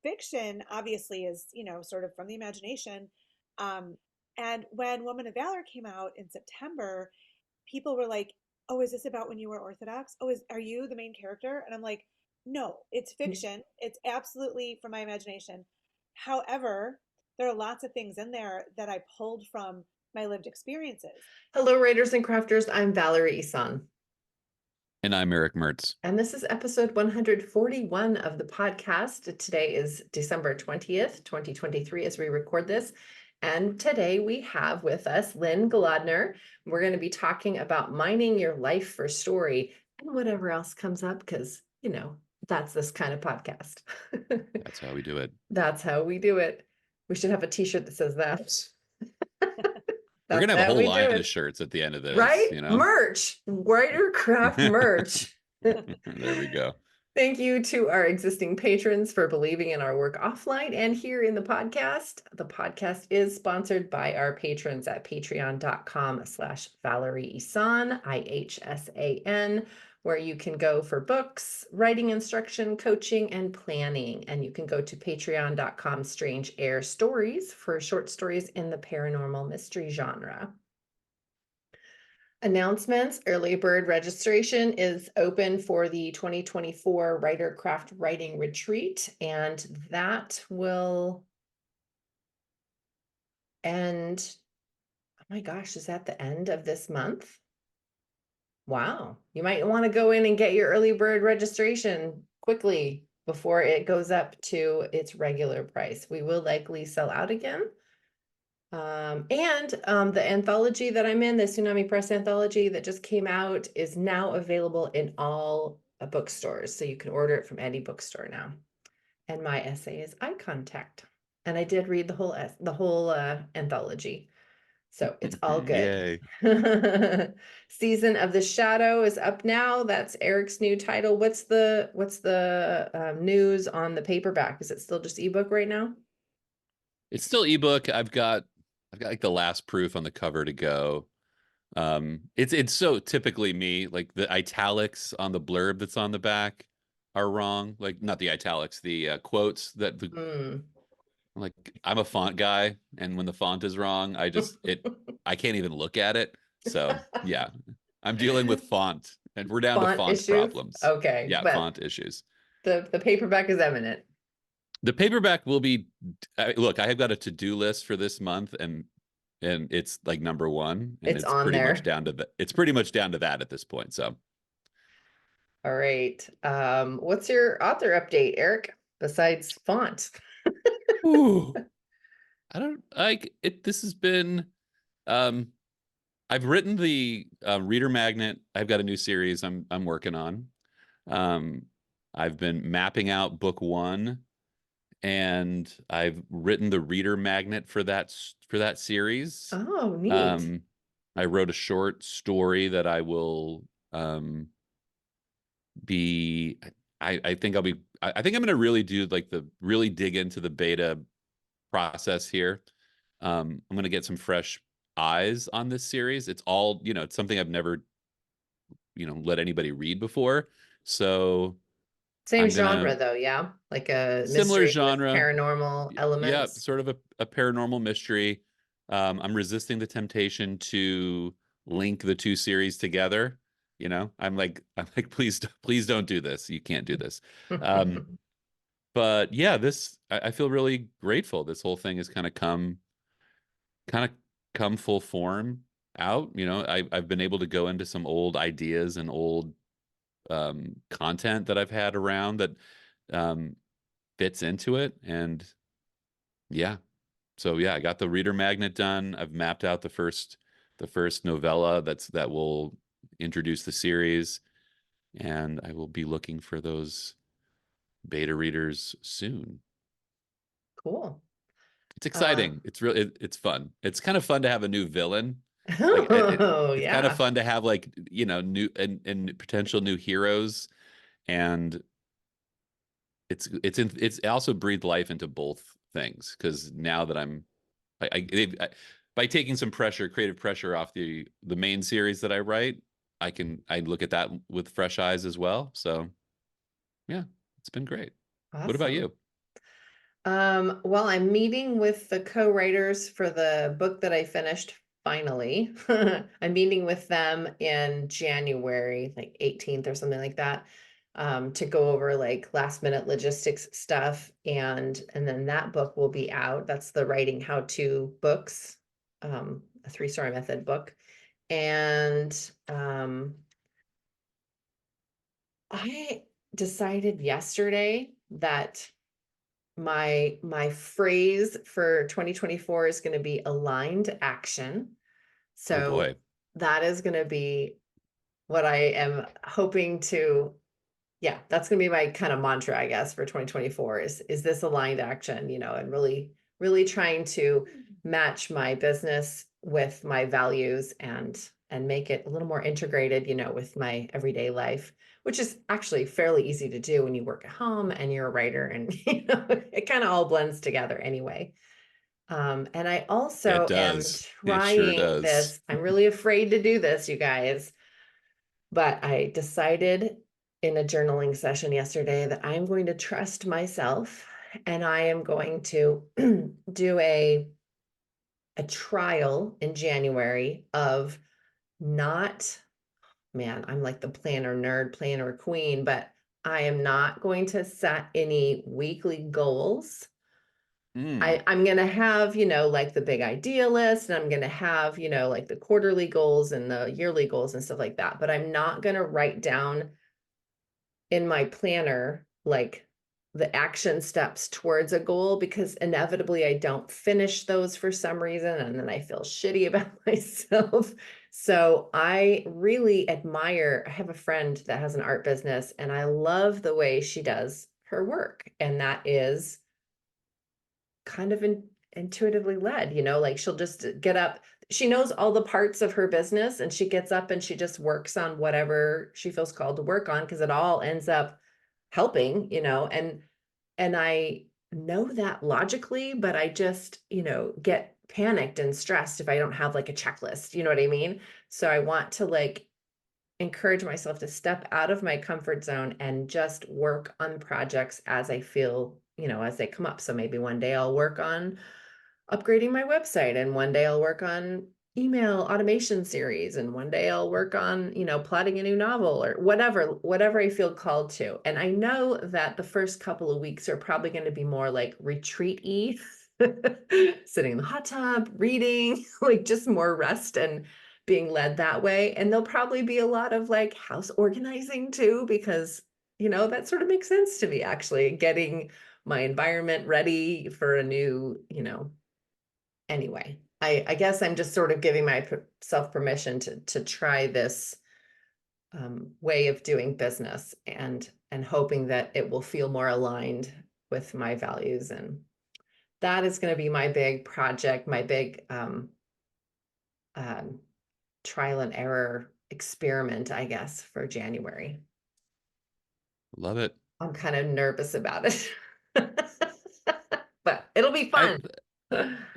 fiction obviously is, sort of from the imagination. Um, and when Woman of Valor came out in September, people were like, "Oh, is this about when you were Orthodox? Oh, are you the main character?" And I'm like, "No, it's fiction. It's absolutely from my imagination. However, there are lots of things in there that I pulled from my lived experiences." Hello, writers and crafters. I'm Valerie Isan. And I'm Erick Mertz. And this is episode 141 of the podcast. Today is December 20th, 2023, as we record this. And today we have with us Lynn Golodner. We're going to be talking about mining your life for story and whatever else comes up, because, that's this kind of podcast. That's how we do it. That's how we do it. We should have a t-shirt that says that. We're going to have a how we whole do line it. of shirts at the end of this, Right? Merch, writer craft merch. There we go. Thank you to our existing patrons for believing in our work offline and here in the podcast. The podcast is sponsored by our patrons at patreon.com/Valerie Isan, IHSAN, where you can go for books, writing instruction, coaching, and planning. And you can go to patreon.com/Strange Air Stories for short stories in the paranormal mystery genre. Announcements. Early bird registration is open for the 2024 Writer Craft Writing Retreat, and that will end. Oh my gosh, is that the end of this month? Wow. You might want to go in and get your early bird registration quickly before it goes up to its regular price. We will likely sell out again. The anthology that I'm in, the Tsunami Press anthology that just came out, is now available in all bookstores. So you can order it from any bookstore now. And my essay is Eye Contact. And I did read the whole anthology. So it's all good. Yay. Season of the Shadow is up now. That's Erick's new title. What's the news on the paperback? Is it still just ebook right now? It's still ebook. I've got like the last proof on the cover to go. It's so typically me, like the italics on the blurb that's on the back are wrong. Like not the italics, the quotes that like I'm a font guy, and when the font is wrong, I can't even look at it. So yeah, I'm dealing with font, and we're down to font issues? problems. Okay, Yeah, but font issues. The paperback is imminent. The paperback will be. Look, I have got a to-do list for this month, and it's like number one, and It's on pretty there. much down to it's pretty much down to that at this point. So, all right. What's your author update, Erick? Besides font. ooh, I don't like it. This has been. I've written the reader magnet. I've got a new series I'm working on. I've been mapping out book one, and I've written the reader magnet for that series. Oh, neat. I wrote a short story that I will be. I think I'm going to really do really dig into the beta process here. I'm going to get some fresh eyes on this series. It's all, it's something I've never, let anybody read before. So same genre though, yeah? Like a similar mystery genre, with paranormal elements. Yeah, sort of a paranormal mystery. I'm resisting the temptation to link the two series together. I'm like, please don't do this. You can't do this. But yeah, I feel really grateful. This whole thing has kind of come full form out. I've been able to go into some old ideas and old content that I've had around that fits into it. And yeah, so yeah, I got the reader magnet done. I've mapped out the first novella that will introduce the series, and I will be looking for those beta readers soon. Cool. It's exciting. It's it's fun. It's kind of fun to have a new villain. It's yeah. kind of fun to have new and potential new heroes, and it's also breathed life into both things, because now that by taking some creative pressure off the main series that I write, I look at that with fresh eyes as well. So yeah, it's been great. Awesome. What about you? Well, I'm meeting with the co-writers for the book that I finished finally. I'm meeting with them in January, like 18th or something like that, to go over like last minute logistics stuff. And then that book will be out. That's the writing how-to books, a 3-story method book. And I decided yesterday that my phrase for 2024 is going to be aligned action. Oh So boy. that is going to be what I am hoping to, yeah, that's going to be my kind of mantra, I guess, for 2024 is this aligned action, and really trying to match my business with my values and make it a little more integrated, with my everyday life, which is actually fairly easy to do when you work at home and you're a writer, and it kind of all blends together anyway. And I It also am does. It sure trying does. this. I'm really afraid to do this, you guys, but I decided in a journaling session yesterday that I'm going to trust myself, and I am going to do a trial in January of not, man, I'm like the planner nerd, planner queen, but I am not going to set any weekly goals. Hmm. I'm going to have, like the big idea list, and I'm going to have, like the quarterly goals and the yearly goals and stuff like that. But I'm not going to write down in my planner like the action steps towards a goal, because inevitably I don't finish those for some reason, and then I feel shitty about myself. So I really admire, I have a friend that has an art business, and I love the way she does her work. And that is kind of intuitively led, like she'll just get up. She knows all the parts of her business, and she gets up and she just works on whatever she feels called to work on, because it all ends up helping, and I know that logically, but I just, get panicked and stressed if I don't have like a checklist, you know what I mean? So I want to like encourage myself to step out of my comfort zone and just work on projects as I feel, as they come up. So maybe one day I'll work on upgrading my website, and one day I'll work on email automation series, and one day I'll work on, plotting a new novel, or whatever I feel called to. And I know that the first couple of weeks are probably going to be more like retreat-y, sitting in the hot tub, reading, like just more rest and being led that way. And there'll probably be a lot of like house organizing too, because, that sort of makes sense to me, actually, getting my environment ready for a new, anyway. I guess I'm just sort of giving myself permission to try this way of doing business, and hoping that it will feel more aligned with my values. And that is going to be my big project, my big um, trial and error experiment, I guess, for January. Love it. I'm kind of nervous about it, but it'll be I fun.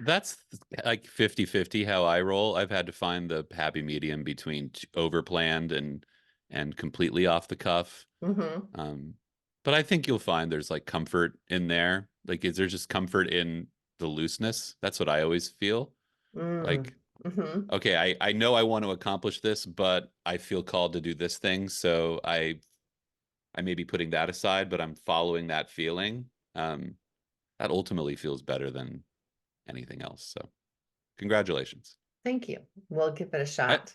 That's like 50-50 how I roll. I've had to find the happy medium between overplanned and completely off the cuff. Hmm. Um, but I think you'll find there's like comfort in there. Like, is there just comfort in the looseness? That's what I always feel. Mm. Like, Hmm. okay, I know I want to accomplish this, but I feel called to do this thing, so I may be putting that aside, but I'm following that feeling. That ultimately feels better than anything else. So, congratulations. Thank you. We'll give it a I shot.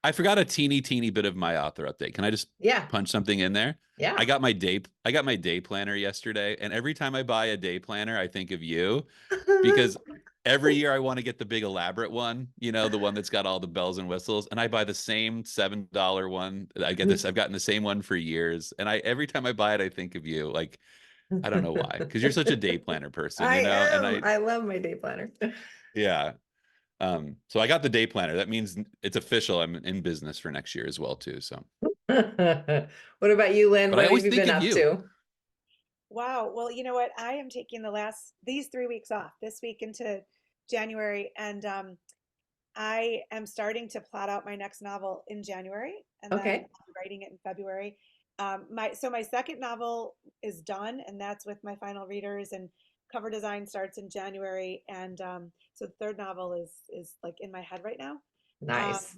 I forgot a teeny bit of my author update. Can I just Yeah. punch something in there? Yeah. I got my day planner yesterday, and every time I buy a day planner, I think of you, because every year I want to get the big elaborate one, the one that's got all the bells and whistles, and I buy the same $7 one. I've gotten the same one for years, and I every time I buy it, I think of you. Like, I don't know why, because you're such a day planner person, I and am. I love my day planner. yeah. So I got the day planner. That means it's official. I'm in business for next year as well too. So, What about you, Lynn? but I What have always you think been of up you. to? Wow. Well, you know what? I am taking these 3 weeks off, this week into January, and I am starting to plot out my next novel in January, and then Okay. I'm writing it in February. My second novel is done, and that's with my final readers and cover design starts in January, and so the third novel is like in my head right now. Um, Nice.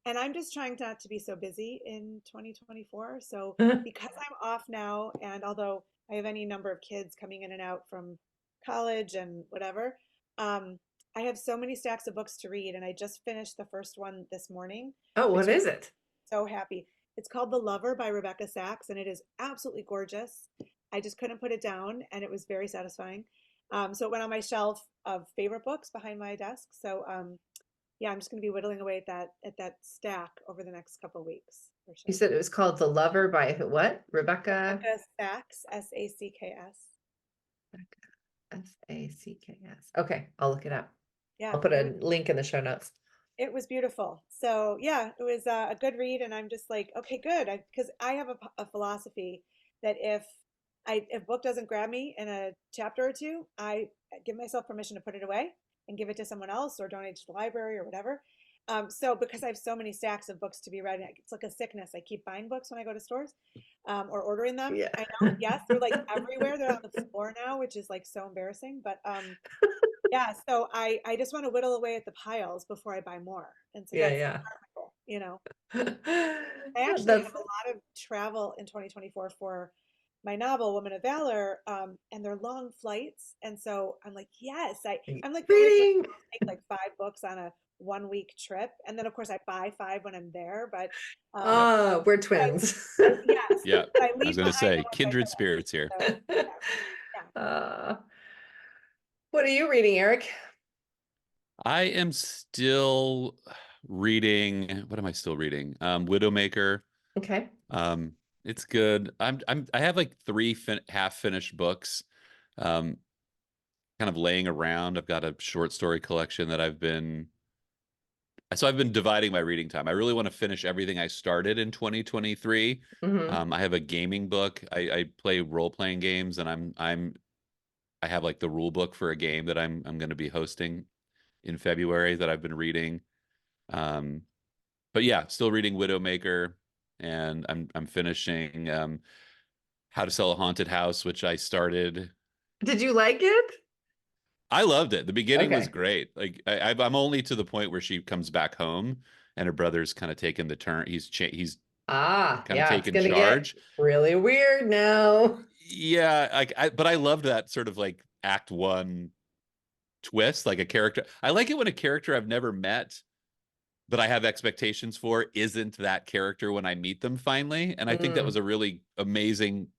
and I'm just trying not to be so busy in 2024. So because I'm off now, and although I have any number of kids coming in and out from college and whatever, I have so many stacks of books to read, and I just finished the first one this morning, Oh, what which is it? so happy. It's called The Lover by Rebecca Sachs, and it is absolutely gorgeous. I just couldn't put it down, and it was very satisfying. So it went on my shelf of favorite books behind my desk. So yeah, I'm just going to be whittling away at that stack over the next couple of weeks for You sure. said it was called The Lover by what? Rebecca Rebecca Sachs, Sacks. Sacks. Okay, I'll look it up. Yeah, I'll put a link in the show notes. it was beautiful. So yeah, it was a good read, and I'm just like, okay, good, because I have a philosophy that if book doesn't grab me in a chapter or two, I give myself permission to put it away and give it to someone else or donate to the library or whatever. So because I have so many stacks of books to be read, it's like a sickness. I keep buying books when I go to stores, or ordering them. Yeah. I know, yes, they're like everywhere. They're on the floor now, which is like so embarrassing. But yeah, so I just want to whittle away at the piles before I buy more. And so Yeah, that's yeah. part of my goal, you know. Yeah, I actually have that's a lot of travel in 2024 for my novel, Woman of Valor, and they're long flights. And so I'm like, yes, I'm like the only person reading. who will take like 5 books on a 1 week trip. And then of course I buy five when I'm there, but Yep. Oh, we're I, twins. yes, Yeah. I I was leave going to behind the say ones I kindred finish. spirits here. So yeah, yeah. Uh, what are you reading, Eric? I am still reading. What am I still reading? Widowmaker. Okay. Um, it's good. I have like three half finished books, um, kind of laying around. I've got a short story collection that I've been dividing my reading time. I really want to finish everything I started in 2023. Mm-hmm. I have a gaming book. I play role playing games, and I have like the rule book for a game that I'm going to be hosting in February that I've been reading. Um, but yeah, still reading Widowmaker, and I'm finishing How to Sell a Haunted House, which I started. Did you like it? I loved it. The beginning was Okay. great. Like I'm only to the point where she comes back home, and her brother's kind of taken the turn. He's kind of Yeah, it's taken gonna get charge. really weird now. Yeah, but I loved that sort of like Act One twist, like a character. I like it when a character I've never met but I have expectations for isn't that character when I meet them finally. And I think that was Mm. a really amazing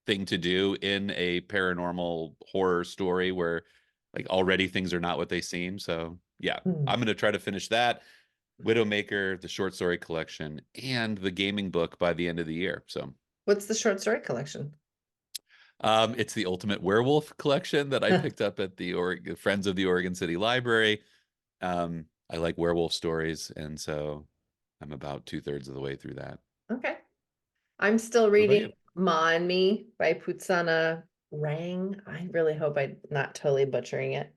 thing to do in a paranormal horror story where like already things are not what they seem. So yeah, Mm. I'm going to try to finish that, Widowmaker, the short story collection, and the gaming book by the end of the year. So What's the short story collection? it's the Ultimate Werewolf collection that I picked up at the Friends of the Oregon City Library. I like werewolf stories, and so I'm about 2/3 of the way through that. Okay. I'm still What about reading you? Ma and Me by Putsana Reang. I really hope I'm not totally butchering it.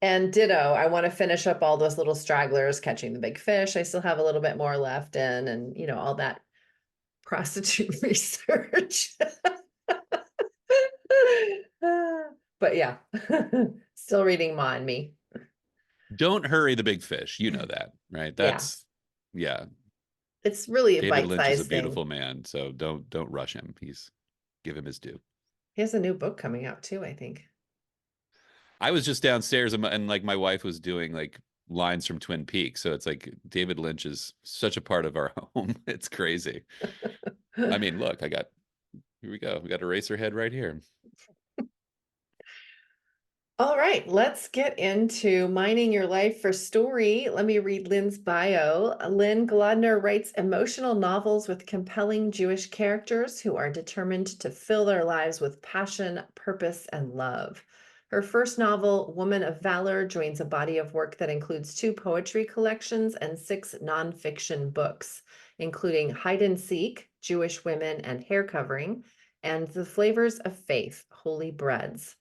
And ditto, I want to finish up all those little stragglers, Catching the Big Fish. I still have a little bit more left in, and all that prostitute research. But yeah, still reading Ma and Me. Don't hurry the big fish. You know that, right? Yeah, Yeah. it's really a David Lynch is a bite-sized thing. beautiful man, so don't rush him. Give him his due. He has a new book coming out too, I think. I was just downstairs and like my wife was doing like lines from Twin Peaks, so it's like David Lynch is such a part of our home. It's crazy. I mean, look, here we go. We got Eraserhead right here. All right, let's get into mining your life for story. Let me read Lynn's bio. Lynn Glodner writes emotional novels with compelling Jewish characters who are determined to fill their lives with passion, purpose, and love. Her first novel, Woman of Valor, joins a body of work that includes 2 poetry collections and 6 nonfiction books, including Hide and Seek, Jewish Women and Hair Covering, and The Flavors of Faith, Holy Breads.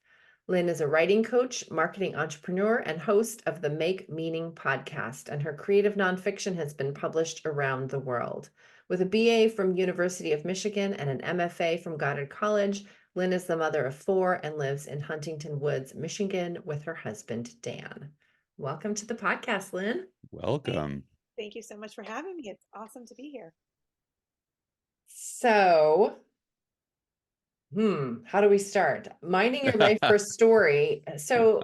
Lynn is a writing coach, marketing entrepreneur, and host of the Make Meaning podcast, and her creative nonfiction has been published around the world. With a BA from University of Michigan and an MFA from Goddard College, Lynn is the mother of 4 and lives in Huntington Woods, Michigan with her husband, Dan. Welcome to the podcast, Lynn. Hey, Welcome. thank you so much for having me. It's awesome to be here. So, how do we start? Minding your life for story. So,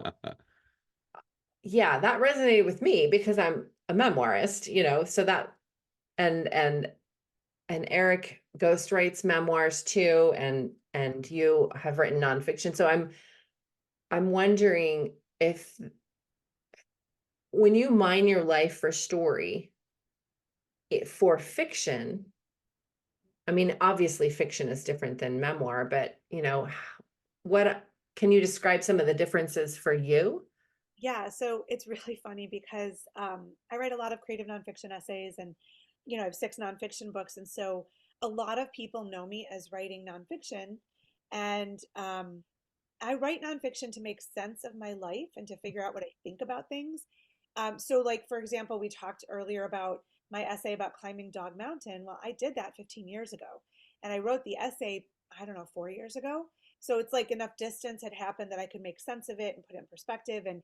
yeah, that resonated with me because I'm a memoirist, so that and Erick ghostwrites memoirs too, and you have written nonfiction. So I'm wondering if when you mine your life for story, for fiction, I mean, obviously fiction is different than memoir, but what can you describe some of the differences for you? Yeah, so it's really funny because I write a lot of creative nonfiction essays, and I have 6 nonfiction books, and so a lot of people know me as writing nonfiction, and I write nonfiction to make sense of my life and to figure out what I think about things. So, like for example, we talked earlier about my essay about climbing Dog Mountain. Well, I did that 15 years ago, and I wrote the essay, I don't know, 4 years ago. So it's like enough distance had happened that I could make sense of it and put it in perspective and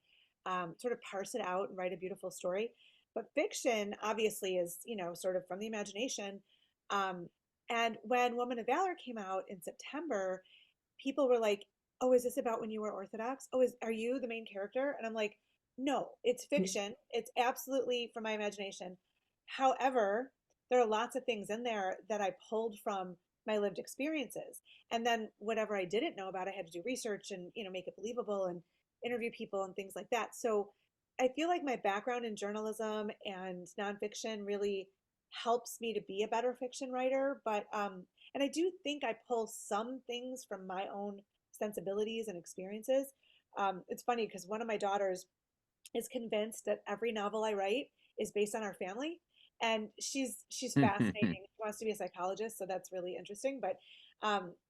sort of parse it out and write a beautiful story. But fiction obviously is, sort of from the imagination. Um, and when Woman of Valor came out in September, people were like, "Oh, is this about when you were Orthodox? Oh, are you the main character?" And I'm like, "No, it's fiction. It's absolutely from my imagination. However, there are lots of things in there that I pulled from my lived experiences. And then whatever I didn't know about, I had to do research and, make it believable and interview people and things like that. So I feel like my background in journalism and nonfiction really helps me to be a better fiction writer. But and I do think I pull some things from my own sensibilities and experiences. It's funny because one of my daughters is convinced that every novel I write is based on our family, and she's fascinating. She wants to be a psychologist, so that's really interesting. But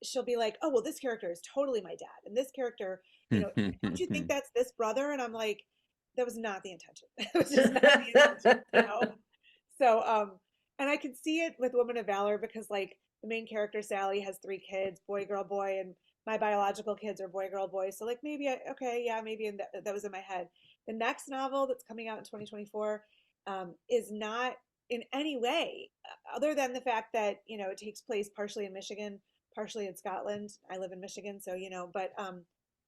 she'll be like, "Oh, well, this character is totally my dad, and this character, don't you think that's this brother?" And I'm like, "That was not the intention. That was just not the intention." So, and I can see it with Woman of Valor because, like, the main character Sally has 3 kids, boy, girl, boy, and my biological kids are boy, girl, boy. So, like, maybe okay, yeah, maybe that was in my head. The next novel that's coming out in 2024 is not in any way, other than the fact that it takes place partially in Michigan, partially in Scotland. I live in Michigan, so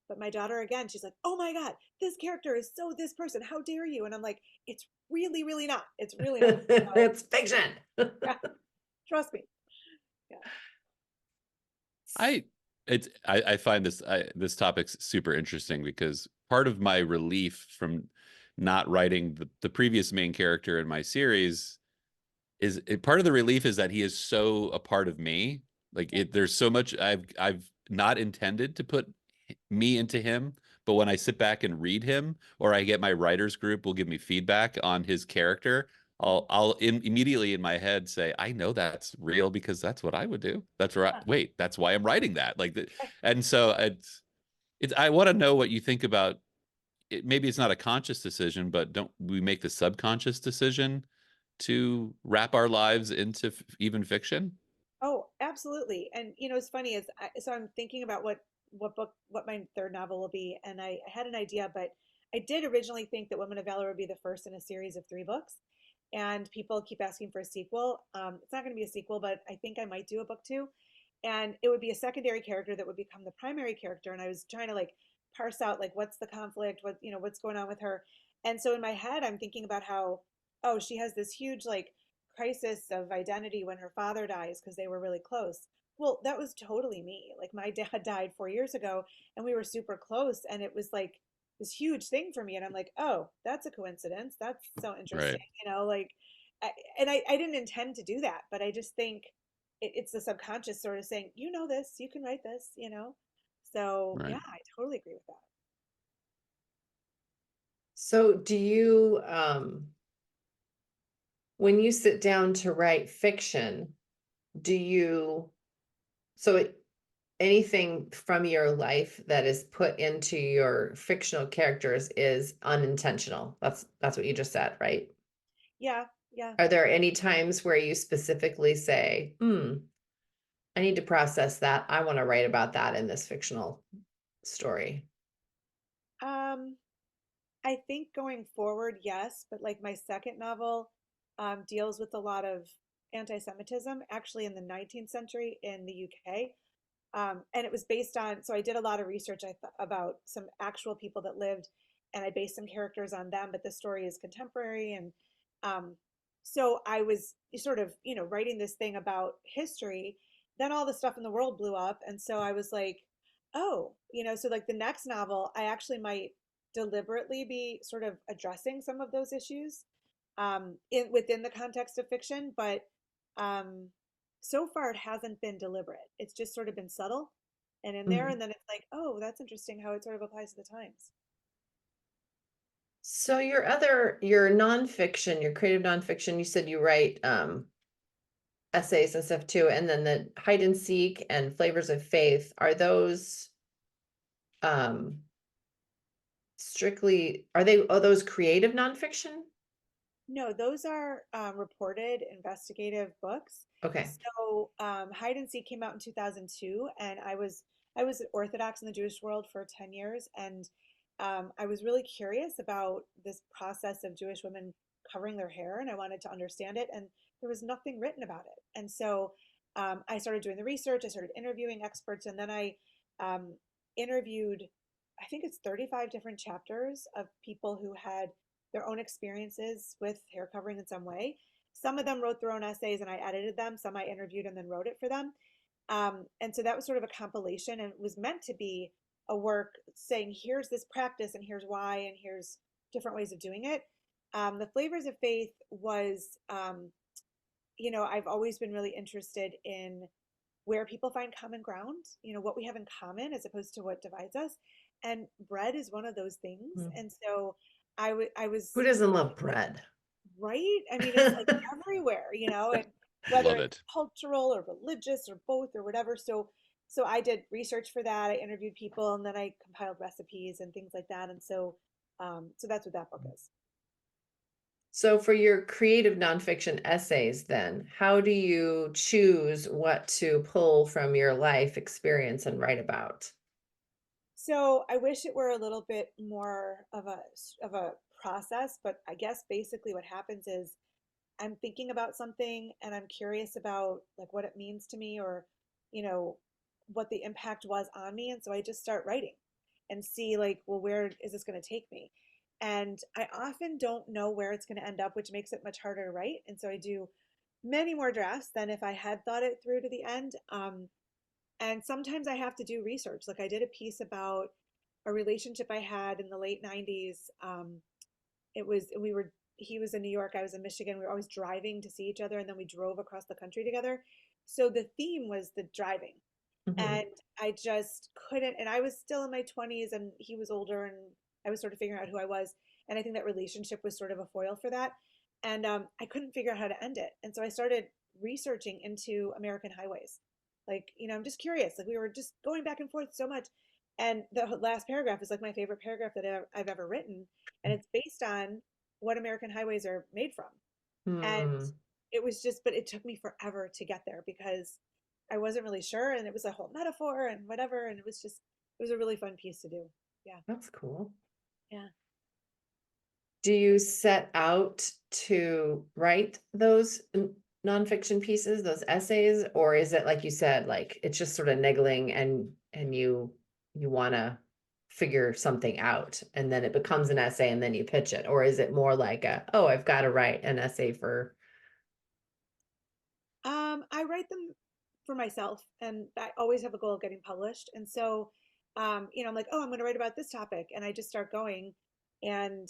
but my daughter again, she's like, "Oh my God, this character is so this person. How dare you?" And I'm like, "It's really, really not. It's really not." So, It's fiction. yeah, trust me. Yeah. I I find this topic's super interesting because part of my relief from not writing the previous main character in my series part of the relief is that he is so a part of me. Like there's so much I've not intended to put me into him, but when I sit back and read him, or I get my writers group will give me feedback on his character, immediately in my head say, I know that's real because that's what I would do. That's right. Wait, that's why I'm writing that. And so it's I want to know what you think about it. Maybe it's not a conscious decision, but don't we make the subconscious decision to wrap our lives into even fiction? Oh, absolutely. And it's funny is so I'm thinking about what my third novel will be, and I had an idea, but I did originally think that Women of Valor would be the first in a series of 3 books, and people keep asking for a sequel. It's not going to be a sequel, but I think I might do a book 2, and it would be a secondary character that would become the primary character. And I was trying to like parse out like what's the conflict, what's going on with her, and so in my head I'm thinking about how she has this huge like crisis of identity when her father dies because they were really close. Well, that was totally me. Like my dad died 4 years ago and we were super close, and it was like this huge thing for me. And I'm like, oh, that's a coincidence. That's so interesting. Right. Like, I didn't intend to do that, but I just think it's the subconscious sort of saying, this, you can write this. So Right. yeah, I totally agree with that. So do you, when you sit down to write fiction, do you, so anything from your life that is put into your fictional characters is unintentional? That's what you just said, right? Yeah, yeah. Are there any times where you specifically say, I need to process that. I want to write about that in this fictional story. Um, I think going forward, yes, but like my second novel deals with a lot of anti-Semitism, actually in the 19th century in the UK. And it was based on, so I did a lot of research about some actual people that lived, and I based some characters on them, but the story is contemporary. And um, so I was sort of, writing this thing about history. Then all the stuff in the world blew up. And so I was like, oh, so like the next novel, I actually might deliberately be sort of addressing some of those issues within the context of fiction. But um, so far it hasn't been deliberate. It's just sort of been subtle and in there. Mhm. And then it's like, oh, that's interesting how it sort of applies to the times. So your nonfiction, your creative nonfiction, you said you write essays and stuff too, and then the hide and seek and flavors of faith, are those um strictly, are those creative nonfiction? No, those are reported investigative books. Okay. So Hide and Seek came out in 2002, and I was Orthodox in the Jewish world for 10 years, and I was really curious about this process of Jewish women covering their hair, and I wanted to understand it, and there was nothing written about it. And so I started doing the research, I started interviewing experts, and then I um, interviewed, I think it's 35 different chapters of people who had their own experiences with hair covering in some way. Some of them wrote their own essays and I edited them. Some I interviewed and then wrote it for them. And so that was sort of a compilation, and it was meant to be a work saying, here's this practice and here's why, and here's different ways of doing it. The Flavors of Faith was, I've always been really interested in where people find common ground, what we have in common as opposed to what divides us. And bread is one of those things. Mm. And so I Who was doesn't love bread? right. I mean, it's like everywhere, and whether Love it's it. cultural or religious or both or whatever. So I did research for that. I interviewed people and then I compiled recipes and things like that. And so that's what that book is. So for your creative nonfiction essays, then, how do you choose what to pull from your life experience and write about? So I wish it were a little bit more of a process, but I guess basically what happens is I'm thinking about something and I'm curious about like what it means to me, or you know what the impact was on me, and so I just start writing and see like, well, where is this going to take me? And I often don't know where it's going to end up, which makes it much harder to write, and so I do many more drafts than if I had thought it through to the end. And sometimes I have to do research. Like I did a piece about a relationship I had in the late 90s. It was we were He was in New York, I was in Michigan. We were always driving to see each other, and then we drove across the country together. So the theme was the driving, Mhm. and I just couldn't. And I was still in my 20s, and he was older, and I was sort of figuring out who I was. And I think that relationship was sort of a foil for that. And I couldn't figure out how to end it. And so I started researching into American highways. Like, I'm just curious. Like, we were just going back and forth so much. And the last paragraph is like my favorite paragraph that I've ever written. And it's based on what American highways are made from. And Hmm. it was just, but it took me forever to get there because I wasn't really sure. And it was a whole metaphor and whatever. And it was a really fun piece to do. Yeah. That's cool. Yeah. Do you set out to write those nonfiction pieces, those essays, or is it like you said, like it's just sort of niggling and you want to figure something out and then it becomes an essay and then you pitch it, or is it more like oh, I've got to write an essay for. I write them for myself, and I always have a goal of getting published. And so, I'm like, oh, I'm going to write about this topic, and I just start going, and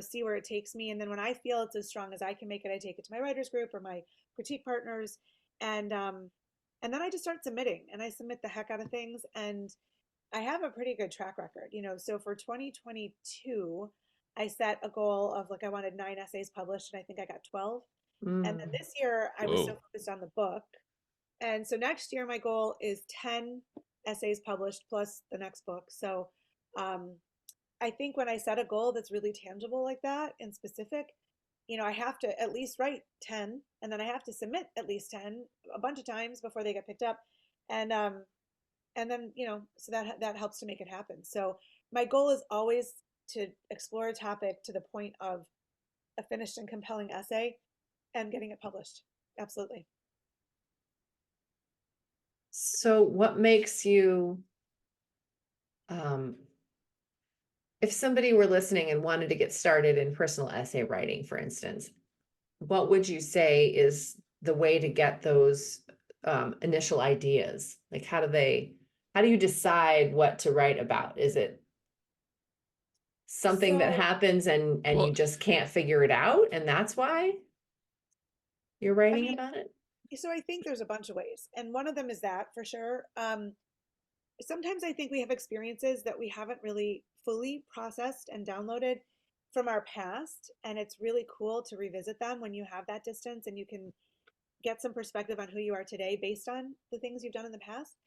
see where it takes me. And then when I feel it's as strong as I can make it, I take it to my writers group or my critique partners, and then I just start submitting, and I submit the heck out of things, and I have a pretty good track record. So for 2022, I set a goal of like I wanted 9 essays published, and I think I got 12. And then Mm. this year, I was so Whoa. focused on the book. And so next year, my goal is 10 essays published plus the next book. So um, I think when I set a goal that's really tangible like that and specific, I have to at least write 10, and then I have to submit at least 10 a bunch of times before they get picked up. And and then, so that helps to make it happen. So my goal is always to explore a topic to the point of a finished and compelling essay and getting it published. Absolutely. So what makes you, um, if somebody were listening and wanted to get started in personal essay writing, for instance, what would you say is the way to get those initial ideas? Like, how do you decide what to write about? Is it something that So, happens and you Well, just can't figure it out, and that's why you're I writing mean, about it? so I think there's a bunch of ways, and one of them is that for sure. Sometimes I think we have experiences that we haven't really fully processed and downloaded from our past, and it's really cool to revisit them when you have that distance and you can get some perspective on who you are today based on the things you've done in the past.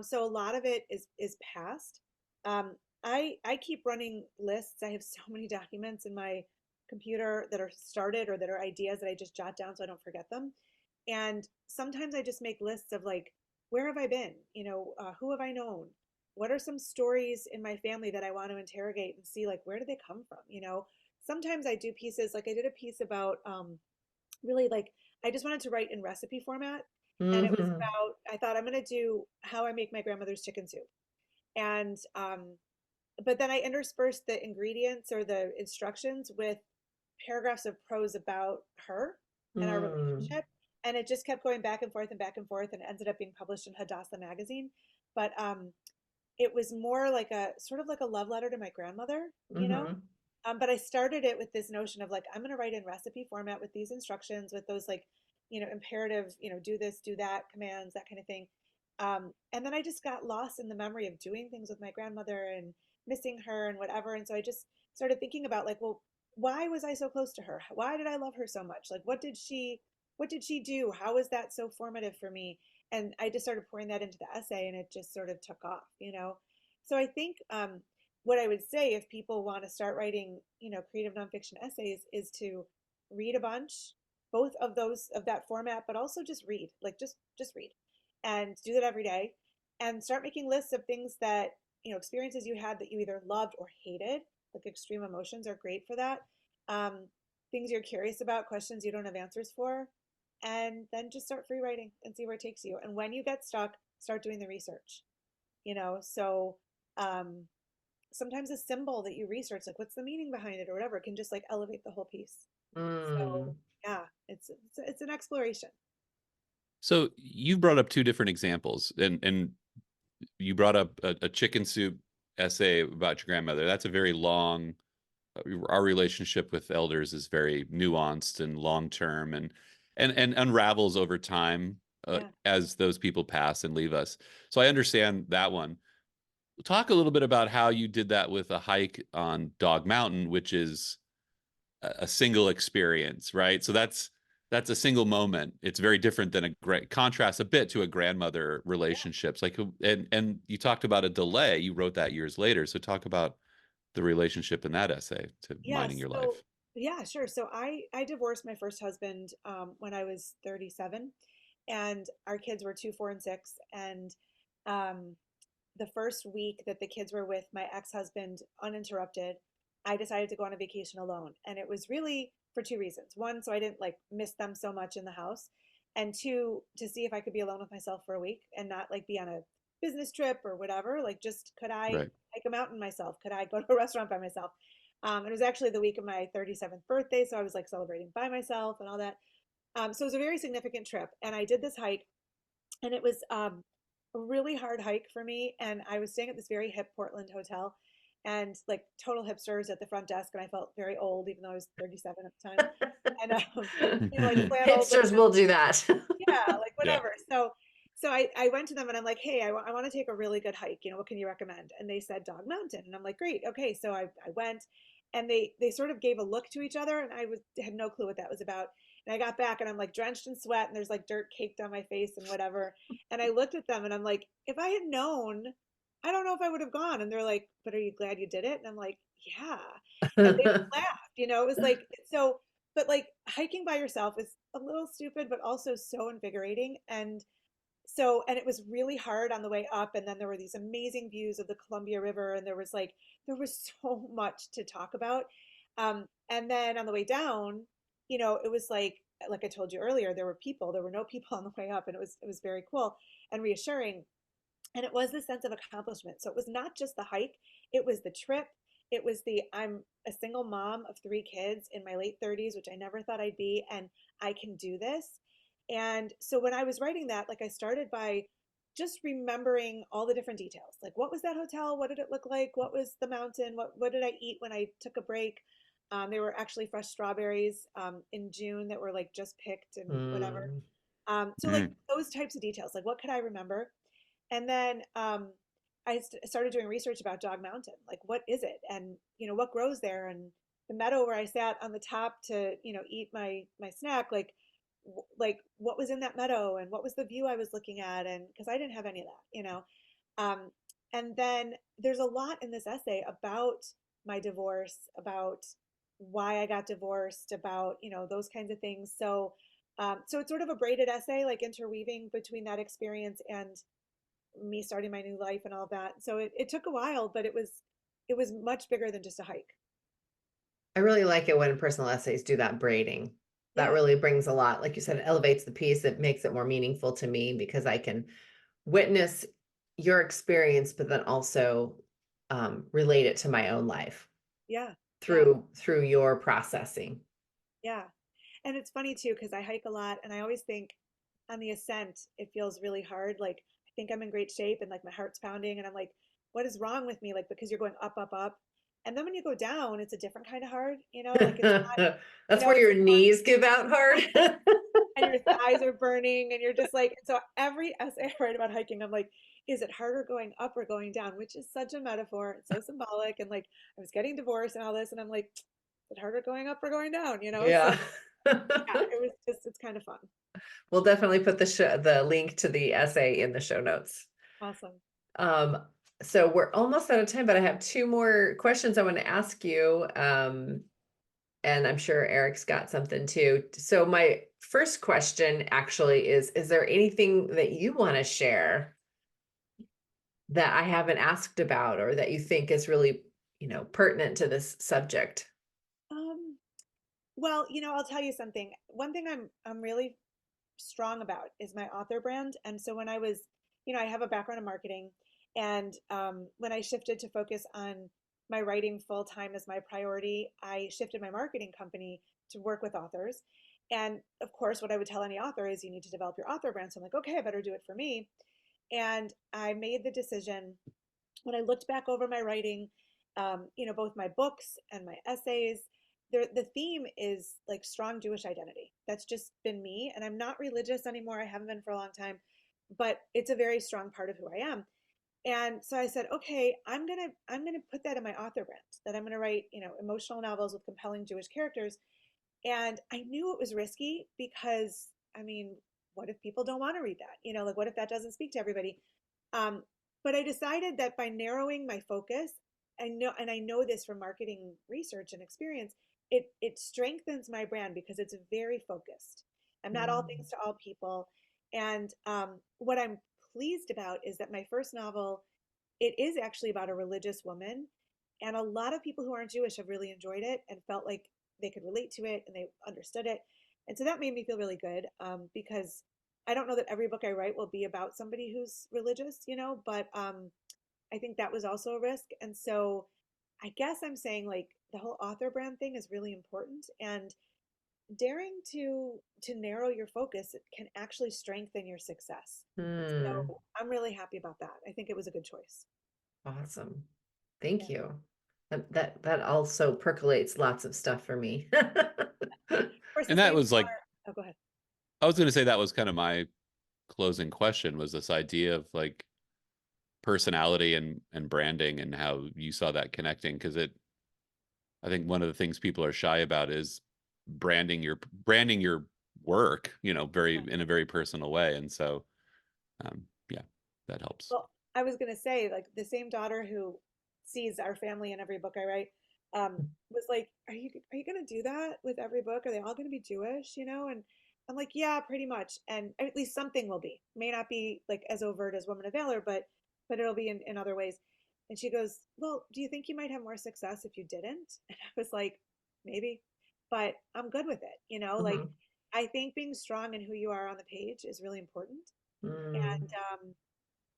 So a lot of it is past. I keep running lists. I have so many documents in my computer that are started or that are ideas that I just jot down so I don't forget them. And sometimes I just make lists of like, where have I been? Who have I known? What are some stories in my family that I want to interrogate and see like where did they come from? Sometimes I do pieces like I did a piece about really like I just wanted to write in recipe format. And it was Mm-hmm. about, I thought I'm going to do how I make my grandmother's chicken soup. And, but then I interspersed the ingredients or the instructions with paragraphs of prose about her and our Mm. relationship. And it just kept going back and forth and back and forth and it ended up being published in Hadassah magazine. But it was more like a sort of like a love letter to my grandmother, you know? Mm-hmm. But I started it with this notion of like, I'm going to write in recipe format with these instructions, with those like, imperative, do this, do that commands, that kind of thing. And then I just got lost in the memory of doing things with my grandmother and missing her and whatever. And so I just started thinking about like, well, why was I so close to her? Why did I love her so much? Like, what did she do? How was that so formative for me? And I just started pouring that into the essay and it just sort of took off. So I think what I would say if people want to start writing, creative nonfiction essays is to read a bunch, both of those of that format, but also just read, like just read and do that every day and start making lists of things that, experiences you had that you either loved or hated, like extreme emotions are great for that. Um, Things you're curious about, questions you don't have answers for, and then just start free writing and see where it takes you. And when you get stuck, start doing the research, so um, sometimes a symbol that you research, like what's the meaning behind it or whatever, can just like elevate the whole piece. So Mm. yeah, it's an exploration. so you brought up two different examples, and you brought up a chicken soup essay about your grandmother. That's a very long. Our relationship with elders is very nuanced and long term, and unravels over time Yeah. as those people pass and leave us. So I understand that one. Talk a little bit about how you did that with a hike on Dog Mountain, which is a single experience, right? So that's a single moment. It's very different than a great contrast a bit to a grandmother Yeah. relationships. Like, and you talked about a delay. You wrote that years later. So talk about the relationship in that essay to Yeah. mining your So life. yeah, sure. So I divorced my first husband when I was 37, and our kids were 2, 4, and 6. And um, the first week that the kids were with my ex-husband uninterrupted, I decided to go on a vacation alone. And it was really for two reasons. One, so I didn't like miss them so much in the house. And two, to see if I could be alone with myself for a week and not like be on a business trip or whatever. Like just could I Right. hike a mountain myself? Could I go to a restaurant by myself? It was actually the week of my 37th birthday. So I was like celebrating by myself and all that. So it was a very significant trip. And I did this hike and it was a really hard hike for me. And I was staying at this very hip Portland hotel, and like total hipsters at the front desk, and I felt very old, even though I was 37 at the time. And like flannels and Hipsters will do that. yeah, like Yeah. whatever. So I went to them and I'm like, hey, I want to take a really good hike. What can you recommend? And they said Dog Mountain, and I'm like, great, okay. So I went, and they sort of gave a look to each other, and had no clue what that was about. And I got back, and I'm like drenched in sweat, and there's like dirt caked on my face and whatever. And I looked at them, and I'm like, if I had known, I don't know if I would have gone. And they're like, but are you glad you did it? And I'm like, yeah. And they just laughed. It was like so. But like hiking by yourself is a little stupid, but also so invigorating. And so, and it was really hard on the way up. And then there were these amazing views of the Columbia River. And there was so much to talk about. And then on the way down, it was like I told you earlier, there were no people on the way up. And it was very cool and reassuring. And it was this sense of accomplishment. So it was not just the hike, it was the trip. It was I'm a single mom of 3 kids in my late 30s, which I never thought I'd be, and I can do this. And so when I was writing that, like I started by just remembering all the different details. Like what was that hotel? What did it look like? What was the mountain? What did I eat when I took a break? There were actually fresh strawberries in June that were like just picked and whatever. Mm. So like those types of details, like what could I remember? And then started doing research about Dog Mountain. Like, what is it? And, what grows there? And the meadow where I sat on the top to, eat my snack, like what was in that meadow and what was the view I was looking at? And because I didn't have any of that. And then there's a lot in this essay about my divorce, about why I got divorced, about, those kinds of things. So it's sort of a braided essay, like interweaving between that experience and me starting my new life and all that. So it took a while, but it was much bigger than just a hike. I really like it when personal essays do that braiding. That Yeah, really brings a lot, like you said, it elevates the piece. It makes it more meaningful to me because I can witness your experience, but then also relate it to my own life yeah, yeah, through your processing. yeah. And it's funny too, because I hike a lot and I always think on the ascent, it feels really hard. Like I think I'm in great shape and like my heart's pounding and I'm like, what is wrong with me? Like because you're going up, up, up. And then when you go down, it's a different kind of hard, like it's not, That's where your it's not, knees give out hard. and your thighs are burning and you're just like, so every essay I write about hiking, I'm like, is it harder going up or going down? Which is such a metaphor. It's so symbolic. And like, I was getting divorced and all this, and I'm like, is it harder going up or going down? Yeah. So yeah, it's kind of fun. We'll definitely put the link to the essay in the show notes. Awesome. Um, so we're almost out of time, but I have 2 more questions I want to ask you. And I'm sure Erick's got something too. So my first question actually is there anything that you want to share that I haven't asked about or that you think is really, pertinent to this subject? Um, well, I'll tell you something. One thing I'm really strong about is my author brand. And so when I was, I have a background in marketing, and when I shifted to focus on my writing full time as my priority, I shifted my marketing company to work with authors. And of course, what I would tell any author is you need to develop your author brand. So I'm like, okay, I better do it for me. And I made the decision when I looked back over my writing, both my books and my essays, the theme is like strong Jewish identity. That's just been me. And I'm not religious anymore. I haven't been for a long time, but it's a very strong part of who I am. And so I said, okay, I'm gonna put that in my author brand, that I'm gonna write, emotional novels with compelling Jewish characters. And I knew it was risky because I mean, what if people don't want to read that? Like what if that doesn't speak to everybody? Um, but I decided that by narrowing my focus, I know this from marketing research and experience, it strengthens my brand because it's very focused. I'm not all Mm. things to all people. And what I'm pleased about is that my first novel, it is actually about a religious woman. And a lot of people who aren't Jewish have really enjoyed it and felt like they could relate to it and they understood it. And so that made me feel really good because I don't know that every book I write will be about somebody who's religious, but I think that was also a risk. And so I guess I'm saying like the whole author brand thing is really important, and daring to narrow your focus can actually strengthen your success. Hmm. So I'm really happy about that. I think it was a good choice. Awesome. Yeah. Thank you. That also percolates lots of stuff for me. Of course, the And that same was like, oh, go ahead. I was going to say that was kind of my closing question, was this idea of like personality and branding and how you saw that connecting. Because I think one of the things people are shy about is branding your work, very Yeah. in a very personal way. And so, yeah, that helps. Well, I was gonna say, like the same daughter who sees our family in every book I write, was like, "Are you gonna do that with every book? Are they all gonna be Jewish?" And I'm like, yeah, pretty much. And at least something will be. May not be like as overt as Woman of Valor, but it'll be in other ways. And she goes, well, do you think you might have more success if you didn't? And I was like, maybe, but I'm good with it. You know, like Mhm. I think being strong in who you are on the page is really important, Mm,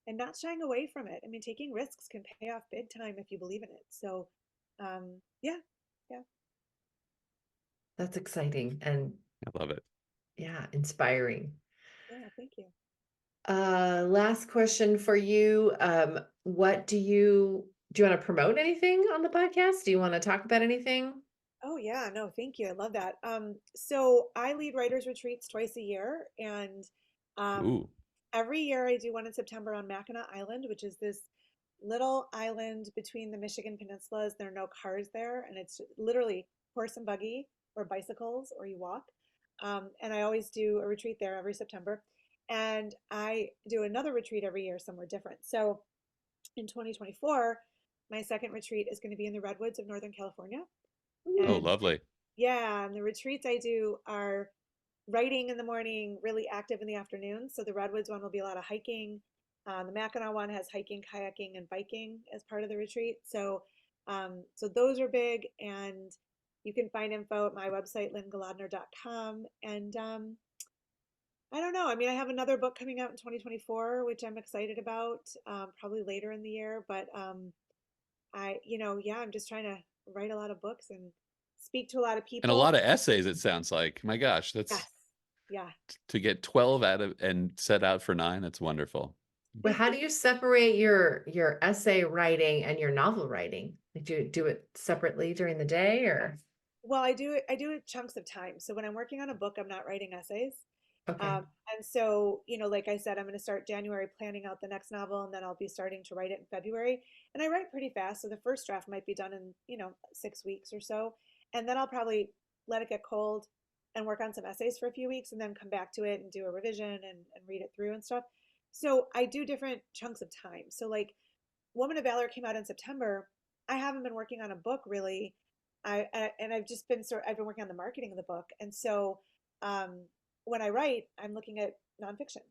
and not shying away from it. I mean, taking risks can pay off big time if you believe in it. So, yeah, yeah, that's exciting and I love it. yeah, inspiring. yeah. Thank you. Last question for you. What do you want to promote anything on the podcast? Do you want to talk about anything? Oh yeah, no, thank you. I love that. So I lead writers retreats twice a year, and um, Ooh, every year I do one in September on Mackinac Island, which is this little island between the Michigan peninsulas. There are no cars there, and it's literally horse and buggy or bicycles, or you walk. And I always do a retreat there every September, and I do another retreat every year somewhere different. So in 2024, my second retreat is going to be in the redwoods of Northern California, oh, and Ooh, lovely. yeah, and the retreats I do are writing in the morning, really active in the afternoon. So the Redwoods one will be a lot of hiking. The Mackinac one has hiking, kayaking, and biking as part of the retreat. So those are big, and you can find info at my website, lynngalodner.com. And I don't know. I mean, I have another book coming out in 2024, which I'm excited about, probably later in the year. But yeah, I'm just trying to write a lot of books and speak to a lot of And a people. lot of essays, it sounds like. My gosh, Yes. that's Yeah. to get 12 out of and set out for 9. That's wonderful. well, Thank how you. do you separate your essay writing and your novel writing? Did you do it separately during the day or? Well, I do it chunks of time. So when I'm working on a book, I'm not writing essays. Okay. And so, like I said, I'm going to start January planning out the next novel, and then I'll be starting to write it in February. And I write pretty fast, so the first draft might be done in, 6 weeks or so. And then I'll probably let it get cold and work on some essays for a few weeks and then come back to it and do a revision and read it through and stuff. So I do different chunks of time. So like Woman of Valor came out in September. I haven't been working on a book really. And I've been working on the marketing of the book, and so um, when I write, I'm looking at nonfiction.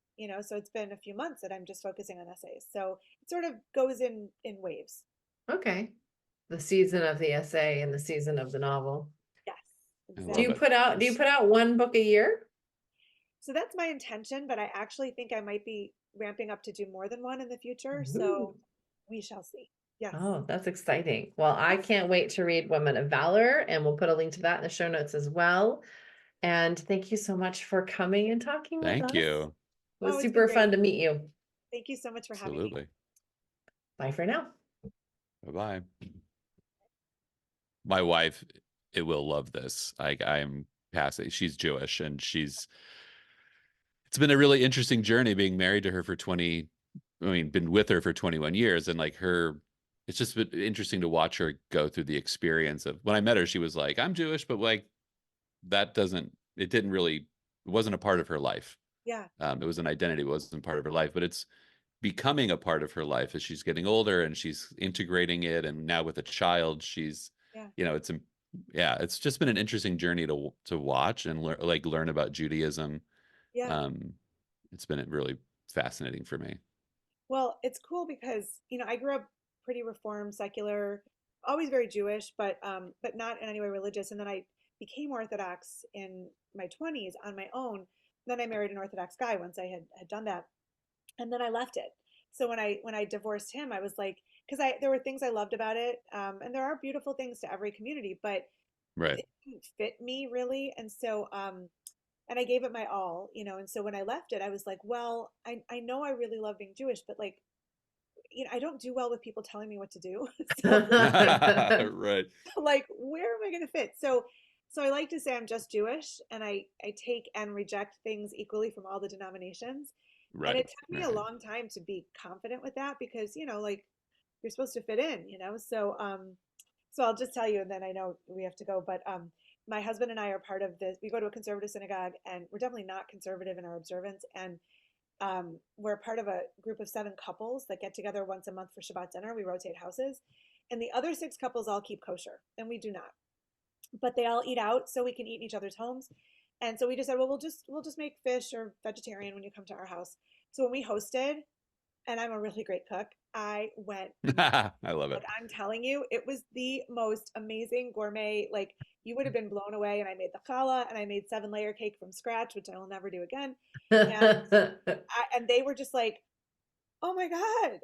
So it's been a few months that I'm just focusing on essays. So it sort of goes in waves. Okay. The season of the essay and the season of the novel. Yes, I Do love you exactly. it. put out do you It's put out one book a year? So that's my intention, but I actually think I might be ramping up to do more than one in the future. So Ooh. we shall see. Yes. Oh, that's exciting. Well, I can't wait to read Women of Valor, and we'll put a link to that in the show notes as well. And thank you so much for coming and talking with Thank us. you. It was Oh, it's been super fun great. to meet you. Thank you so much for having me. Absolutely. Bye for now. Bye-bye. My wife, it will love this. I am passing. She's Jewish, and it's been a really interesting journey being married to her for 20, I mean, been with her for 21 years. And like it's just been interesting to watch her go through the experience of when I met her, she was like, I'm Jewish, but like it didn't really, it wasn't a part of her life. Yeah. It was an identity, it wasn't part of her life, but it's becoming a part of her life as she's getting older and she's integrating it. And now with a child, she's, Yeah. it's, yeah, it's just been an interesting journey to watch and learn about Judaism. Yeah. um, it's been really fascinating for me. Well, it's cool because, I grew up pretty reformed, secular, always very Jewish, but not in any way religious. And then I became Orthodox in my 20s on my own. Then I married an Orthodox guy once I had done that. And then I left it. So when I divorced him, I was like, because I there were things I loved about it, and there are beautiful things to every community, but Right. it didn't fit me really. And so and I gave it my all, and so when I left it, I was like, well, I know I really love being Jewish, but like, I don't do well with people telling me what to do. So Right. like, where am I going to fit? So I like to say I'm just Jewish, and I take and reject things equally from all the denominations. And Right. it took me a Right. long time to be confident with that because, like you're supposed to fit in, so I'll just tell you, and then I know we have to go, but my husband and I are part of this. We go to a conservative synagogue, and we're definitely not conservative in our observance. And we're part of a group of 7 couples that get together once a month for Shabbat dinner. We rotate houses, and the other 6 couples all keep kosher, and we do not. But they all eat out, so we can eat in each other's homes. And so we just said, well, we'll just make fish or vegetarian when you come to our house. So when we hosted, and I'm a really great cook, I went I love it. like, I'm telling you, it was the most amazing gourmet. Like, you would have been blown away. And I made the challah, and I made 7-layer cake from scratch, which I will never do again. And and they were just like, oh my God,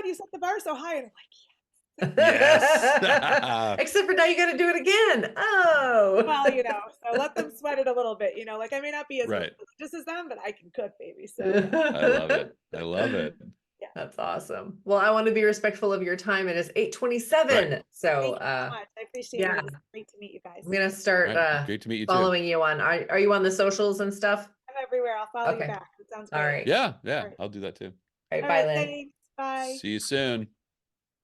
you set the bar so high. And I'm like, Yes. Except for now you got to do it again. Oh. well, so let them sweat it a little bit. Like, I may not be as Right. religious as them, but I can cook, baby. So I love it. I love it. yeah. That's awesome. Well, I want to be respectful of your time. It is 8:27. Right. So Thank you so much. I appreciate yeah. it. It was great to meet you guys. I'm gonna start All right. Great to meet you too. following you on. Are you on the socials and stuff? I'm everywhere. I'll follow you Okay. back. It sounds great. All right. Yeah. All right. I'll do that too. All right. All Bye, right, Lynn. thanks. Bye. See you soon.